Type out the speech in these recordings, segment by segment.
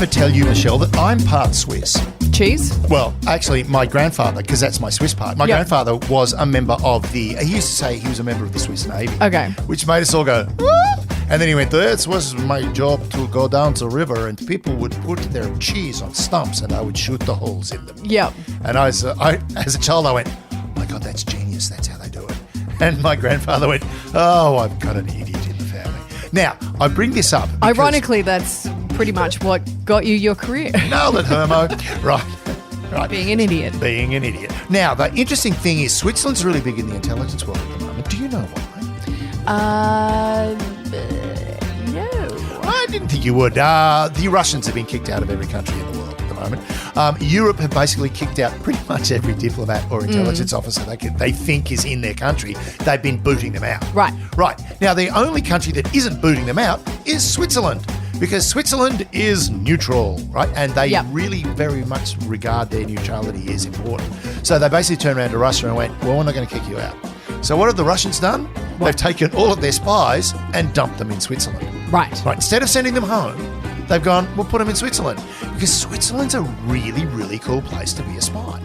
ever tell you, Michelle, that I'm part Swiss? Cheese? Well, actually, my grandfather, because that's my Swiss part, my grandfather was a member of he used to say he was a member of the Swiss Navy. Okay. Which made us all go, what? And then he went, it was my job to go down to the river and people would put their cheese on stumps and I would shoot the holes in them. Yep. And as a child, I went, oh my God, that's genius. That's how they do it. And my grandfather went, oh, I've got an idiot in the family. Now, I bring this up because... Ironically, that's pretty much what got you your career. Nailed it, Hermo. Right. Being an idiot. Being an idiot. Now, the interesting thing is Switzerland's really big in the intelligence world at the moment. Do you know why? No. I didn't think you would. The Russians have been kicked out of every country in the world at the moment. Europe have basically kicked out pretty much every diplomat or intelligence officer they think is in their country. They've been booting them out. Right. Now, the only country that isn't booting them out is Switzerland. Because Switzerland is neutral, right? And they really very much regard their neutrality as important. So they basically turned around to Russia and went, well, we're not going to kick you out. So what have the Russians done? What? They've taken all of their spies and dumped them in Switzerland. Right. Instead of sending them home, they've gone, we'll put them in Switzerland. Because Switzerland's a really, really cool place to be a spy.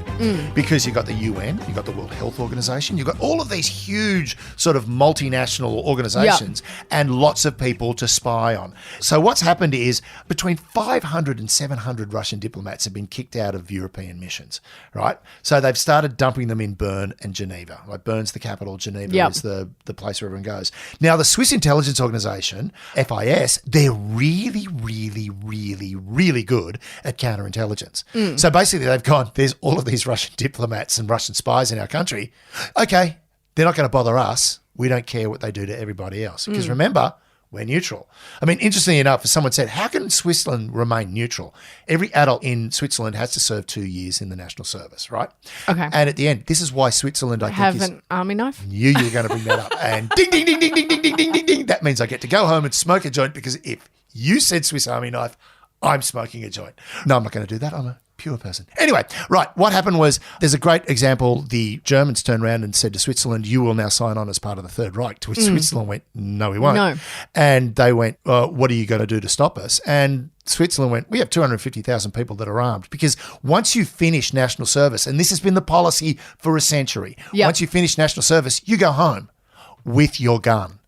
Because you've got the UN, you've got the World Health Organization, you've got all of these huge sort of multinational organizations and lots of people to spy on. So what's happened is between 500 and 700 Russian diplomats have been kicked out of European missions, right? So they've started dumping them in Bern and Geneva. Like Bern's the capital, Geneva is the place where everyone goes. Now, the Swiss intelligence organization, FIS, they're really, really, really, really good at counterintelligence. So basically they've gone, there's all of these Russian diplomats and Russian spies in our country. Okay, they're not going to bother us. We don't care what they do to everybody else. Because remember, we're neutral. I mean, interestingly enough, someone said, how can Switzerland remain neutral? Every adult in Switzerland has to serve 2 years in the national service, right? Okay. And at the end, this is why Switzerland, I think, have an army knife? Knew you were going to bring that up. And ding, ding, ding, ding, ding, ding, ding, ding, ding, ding. That means I get to go home and smoke a joint because if you said Swiss Army knife, I'm smoking a joint. No, I'm not going to do that. I'm a pure person. Anyway, right, what happened was there's a great example. The Germans turned around and said to Switzerland, you will now sign on as part of the Third Reich, to which Switzerland went, no, we won't. No. And they went, what are you going to do to stop us? And Switzerland went, we have 250,000 people that are armed because once you finish national service, and this has been the policy for a century, once you finish national service, you go home with your gun.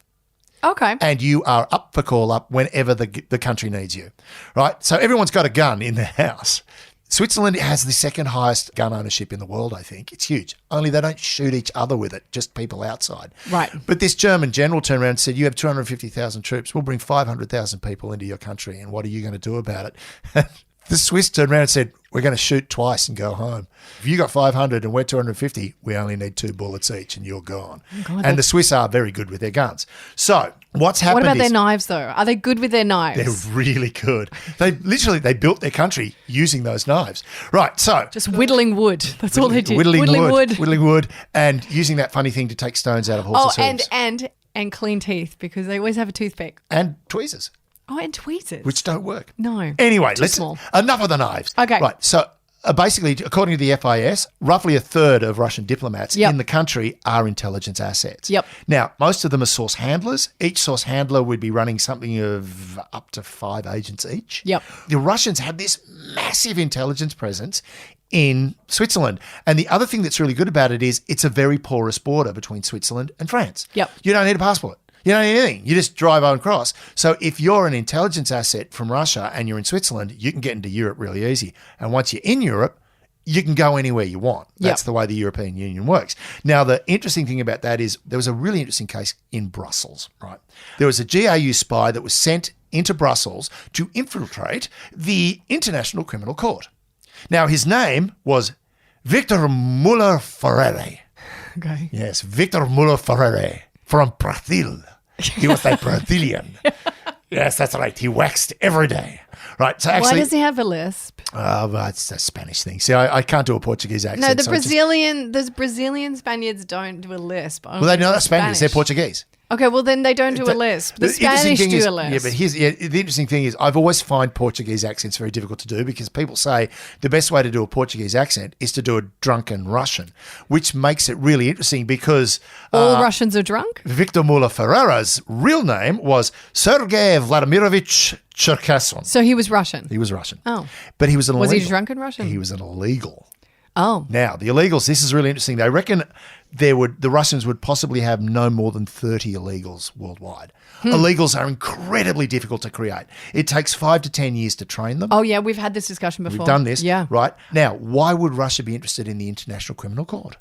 Okay. And you are up for call up whenever the country needs you, right? So everyone's got a gun in their house. Switzerland has the second highest gun ownership in the world, I think. It's huge. Only they don't shoot each other with it, just people outside. Right. But this German general turned around and said, you have 250,000 troops. We'll bring 500,000 people into your country. And what are you going to do about it? The Swiss turned around and said, we're going to shoot twice and go home. If you got 500 and we're 250, we only need 2 bullets each and you're gone. God, and the Swiss are very good with their guns. So what's happened What about their knives, though? Are they good with their knives? They're really good. They built their country using those knives. Right, so. Just whittling wood. That's all they did. Whittling wood and using that funny thing to take stones out of horses' hooves. And clean teeth because they always have a toothpick. And tweezers. Oh, and tweezers. Which don't work. No. Anyway, enough of the knives. Okay. Right, so basically, according to the FIS, roughly a third of Russian diplomats in the country are intelligence assets. Yep. Now, most of them are source handlers. Each source handler would be running something of up to 5 agents each. Yep. The Russians have this massive intelligence presence in Switzerland. And the other thing that's really good about it is it's a very porous border between Switzerland and France. Yep. You don't need a passport. You don't need anything. You just drive on across. So if you're an intelligence asset from Russia and you're in Switzerland, you can get into Europe really easy. And once you're in Europe, you can go anywhere you want. That's the way the European Union works. Now, the interesting thing about that is there was a really interesting case in Brussels, right? There was a GRU spy that was sent into Brussels to infiltrate the International Criminal Court. Now, his name was Victor Muller-Ferreri. Okay. Yes, Victor Muller-Ferreri from Brazil. He was a Brazilian. Yes, that's right. He waxed every day. Right. So actually, why does he have a lisp? Well, it's a Spanish thing. See, I can't do a Portuguese accent. No, the Brazilian Spaniards don't do a lisp. Well, they're not Spaniards. They're Portuguese. Okay, well then they don't do a lisp. The interesting Spanish thing do is- a lisp. Yeah, but the interesting thing is I've always find Portuguese accents very difficult to do because people say the best way to do a Portuguese accent is to do a drunken Russian, which makes it really interesting because All Russians are drunk? Victor Muller Ferrera's real name was Sergei Vladimirovich Cherkasson. So he was Russian. He was Russian. Oh. But he was an illegal. Was he drunken Russian? He was an illegal. Oh. Now, the illegals, this is really interesting. They reckon the Russians would possibly have no more than 30 illegals worldwide. Illegals are incredibly difficult to create. It takes 5 to 10 years to train them. Oh, yeah, we've had this discussion before. We've done this. Yeah. Right. Now, why would Russia be interested in the International Criminal Court?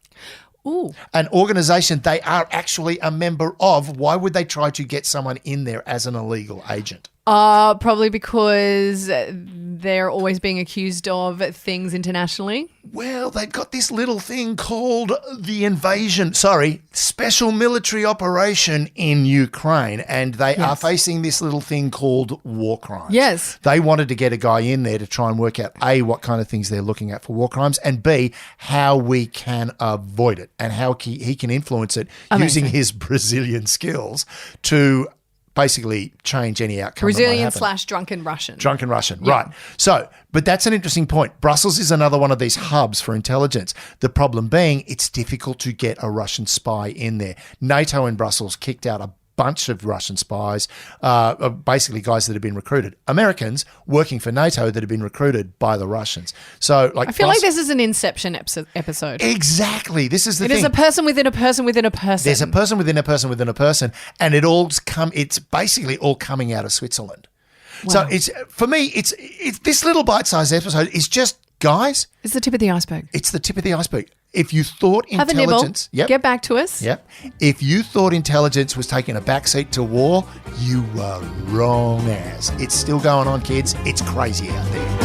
Ooh. An organisation they are actually a member of. Why would they try to get someone in there as an illegal agent? Probably because they're always being accused of things internationally. Well, they've got this little thing called the special military operation in Ukraine, and they are facing this little thing called war crimes. Yes. They wanted to get a guy in there to try and work out, A, what kind of things they're looking at for war crimes, and B, how we can avoid it and how he can influence it using his Brazilian skills to basically change any outcome. Brazilian/drunken Russian. Drunken Russian, right. So, but that's an interesting point. Brussels is another one of these hubs for intelligence. The problem being it's difficult to get a Russian spy in there. NATO in Brussels kicked out a bunch of Russian spies, basically guys that have been recruited. Americans working for NATO that have been recruited by the Russians. So, like, I feel like this is an Inception episode. Exactly. This is the thing. It is a person within a person within a person. There's a person within a person within a person, and it's basically all coming out of Switzerland. Wow. So it's for me, it's this little bite-sized episode is just, guys, It's the tip of the iceberg. it's the tip of the iceberg. If you thought Have a nibble. intelligence, Get back to us. If you thought intelligence was taking a backseat to war, you were wrong as. It's still going on, kids. It's crazy out there.